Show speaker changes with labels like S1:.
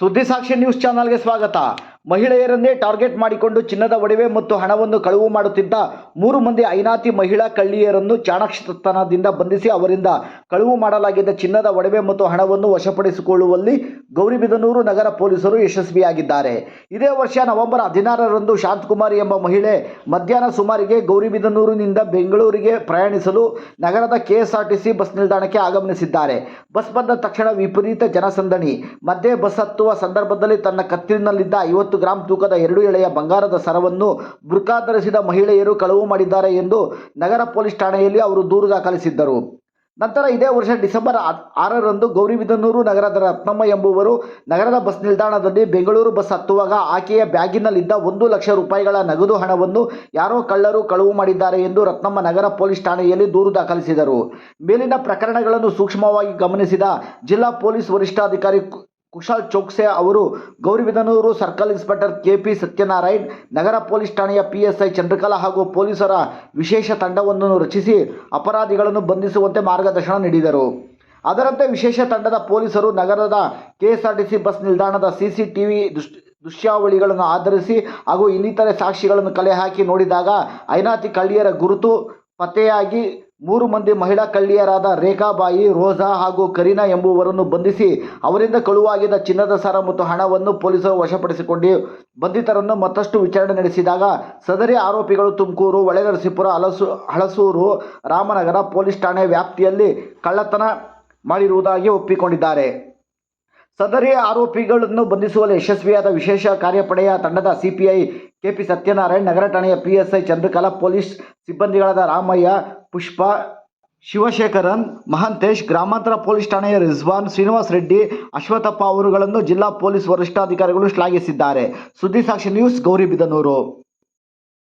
S1: ಸುದ್ದಿ ಸಾಕ್ಷಿ ನ್ಯೂಸ್ ಚಾನಲ್ಗೆ ಸ್ವಾಗತ. ಮಹಿಳೆಯರನ್ನೇ ಟಾರ್ಗೆಟ್ ಮಾಡಿಕೊಂಡು ಚಿನ್ನದ ಒಡವೆ ಮತ್ತು ಹಣವನ್ನು ಕಳವು ಮಾಡುತ್ತಿದ್ದ 3 ಮಂದಿ ಐನಾತಿ ಮಹಿಳಾ ಕಳ್ಳಿಯರನ್ನು ಚಾಣಾಕ್ಷತನದಿಂದ ಬಂಧಿಸಿ ಅವರಿಂದ ಕಳವು ಮಾಡಲಾಗಿದ್ದ ಚಿನ್ನದ ಒಡವೆ ಮತ್ತು ಹಣವನ್ನು ವಶಪಡಿಸಿಕೊಳ್ಳುವಲ್ಲಿ ಗೌರಿಬಿದನೂರು ನಗರ ಪೊಲೀಸರು ಯಶಸ್ವಿಯಾಗಿದ್ದಾರೆ. ಇದೇ ವರ್ಷ ನವೆಂಬರ್ 16ರಂದು ಶಾಂತಕುಮಾರಿ ಎಂಬ ಮಹಿಳೆ ಮಧ್ಯಾಹ್ನ ಸುಮಾರಿಗೆ ಗೌರಿಬಿದನೂರಿನಿಂದ ಬೆಂಗಳೂರಿಗೆ ಪ್ರಯಾಣಿಸಲು ನಗರದ ಕೆಎಸ್ಆರ್ಟಿಸಿ ಬಸ್ ನಿಲ್ದಾಣಕ್ಕೆ ಆಗಮಿಸಿದ್ದಾರೆ. ಬಸ್ ಬಂದ ತಕ್ಷಣ ವಿಪರೀತ ಜನಸಂದಣಿ ಮಧ್ಯೆ ಬಸ್ ಹತ್ತುವ ಸಂದರ್ಭದಲ್ಲಿ ತನ್ನ ಕತ್ತಿನಲ್ಲಿದ್ದ 50 ಗ್ರಾಂ ತೂಕದ 2 ಎಳೆಯ ಬಂಗಾರದ ಸರವನ್ನು ಬುರ್ಕಾ ಧರಿಸಿದ ಮಹಿಳೆಯರು ಕಳವು ಮಾಡಿದ್ದಾರೆ ಎಂದು ನಗರ ಪೊಲೀಸ್ ಠಾಣೆಯಲ್ಲಿ ಅವರು ದೂರು ದಾಖಲಿಸಿದ್ದರು. ನಂತರ ಇದೇ ವರ್ಷ ಡಿಸೆಂಬರ್ 6ರಂದು ಗೌರಿಬಿದನೂರು ನಗರದ ರತ್ನಮ್ಮ ಎಂಬುವರು ನಗರದ ಬಸ್ ನಿಲ್ದಾಣದಲ್ಲಿ ಬೆಂಗಳೂರು ಬಸ್ ಹತ್ತುವಾಗ ಆಕೆಯ ಬ್ಯಾಗಿನಲ್ಲಿದ್ದ 1 ಲಕ್ಷ ರೂಪಾಯಿಗಳ ನಗದು ಹಣವನ್ನು ಯಾರೋ ಕಳ್ಳರು ಕಳವು ಮಾಡಿದ್ದಾರೆ ಎಂದು ರತ್ನಮ್ಮ ನಗರ ಪೊಲೀಸ್ ಠಾಣೆಯಲ್ಲಿ ದೂರು ದಾಖಲಿಸಿದರು. ಮೇಲಿನ ಪ್ರಕರಣಗಳನ್ನು ಸೂಕ್ಷ್ಮವಾಗಿ ಗಮನಿಸಿದ ಜಿಲ್ಲಾ ಪೊಲೀಸ್ ವರಿಷ್ಠಾಧಿಕಾರಿ ಕುಶಾಲ್ ಚೋಕ್ಸೆ ಅವರು Gauribidanur circle inspector KP Satyanarayan, ನಗರ ಪೊಲೀಸ್ ಠಾಣೆಯ ಪಿಎಸ್ಐ ಚಂದ್ರಕಲಾ ಹಾಗೂ ಪೊಲೀಸರ ವಿಶೇಷ ತಂಡವನ್ನು ರಚಿಸಿ ಅಪರಾಧಿಗಳನ್ನು ಬಂಧಿಸುವಂತೆ ಮಾರ್ಗದರ್ಶನ ನೀಡಿದರು. ಅದರಂತೆ ವಿಶೇಷ ತಂಡದ ಪೊಲೀಸರು ನಗರದ ಕೆಎಸ್ಆರ್ಟಿಸಿ ಬಸ್ ನಿಲ್ದಾಣದ ಸಿಸಿಟಿವಿ ದೃಶ್ಯಾವಳಿಗಳನ್ನು ಆಧರಿಸಿ ಹಾಗೂ ಇನ್ನಿತರೆ ಸಾಕ್ಷಿಗಳನ್ನು ಕಲೆ ಹಾಕಿ ನೋಡಿದಾಗ ಐನಾತಿ ಕಳ್ಳಿಯರ ಗುರುತು ಪತ್ತೆಯಾಗಿ 3 ಮಂದಿ ಮಹಿಳಾ ಕಳ್ಳಿಯರಾದ ರೇಖಾಬಾಯಿ, ರೋಜಾ ಹಾಗೂ ಕರೀನಾ ಎಂಬುವರನ್ನು ಬಂಧಿಸಿ ಅವರಿಂದ ಕಳುವಾಗಿದ್ದ ಚಿನ್ನದ ಸರ ಮತ್ತು ಹಣವನ್ನು ಪೊಲೀಸರು ವಶಪಡಿಸಿಕೊಂಡು ಬಂಧಿತರನ್ನು ಮತ್ತಷ್ಟು ವಿಚಾರಣೆ ನಡೆಸಿದಾಗ ಸದರಿ ಆರೋಪಿಗಳು ತುಮಕೂರು, ಹೊಳೆನರಸೀಪುರ, ಹಲಸೂರು, ರಾಮನಗರ ಪೊಲೀಸ್ ಠಾಣೆ ವ್ಯಾಪ್ತಿಯಲ್ಲಿ ಕಳ್ಳತನ ಮಾಡಿರುವುದಾಗಿ ಒಪ್ಪಿಕೊಂಡಿದ್ದಾರೆ. ಸದರಿ ಆರೋಪಿಗಳನ್ನು ಬಂಧಿಸುವಲ್ಲಿ ಯಶಸ್ವಿಯಾದ ವಿಶೇಷ ಕಾರ್ಯಪಡೆಯ ತಂಡದ ಸಿಪಿಐ ಕೆಪಿ ಸತ್ಯನಾರಾಯಣ್, ನಗರ ಠಾಣೆಯ ಪಿಎಸ್ಐ ಚಂದ್ರಕಲಾ, ಪೊಲೀಸ್ ಸಿಬ್ಬಂದಿಗಳಾದ ರಾಮಯ್ಯ, ಪುಷ್ಪ, ಶಿವಶೇಖರನ್, ಮಹಂತೇಶ್, ಗ್ರಾಮಾಂತರ ಪೊಲೀಸ್ ಠಾಣೆಯ ರಿಜ್ವಾನ್, ಶ್ರೀನಿವಾಸ್ ರೆಡ್ಡಿ, ಅಶ್ವಥಪ್ಪ ಅವರುಗಳನ್ನು ಜಿಲ್ಲಾ ಪೊಲೀಸ್ ವರಿಷ್ಠಾಧಿಕಾರಿಗಳು ಶ್ಲಾಘಿಸಿದ್ದಾರೆ. ಸುದ್ದಿ ಸಾಕ್ಷಿ ನ್ಯೂಸ್, ಗೌರಿಬಿದನೂರು.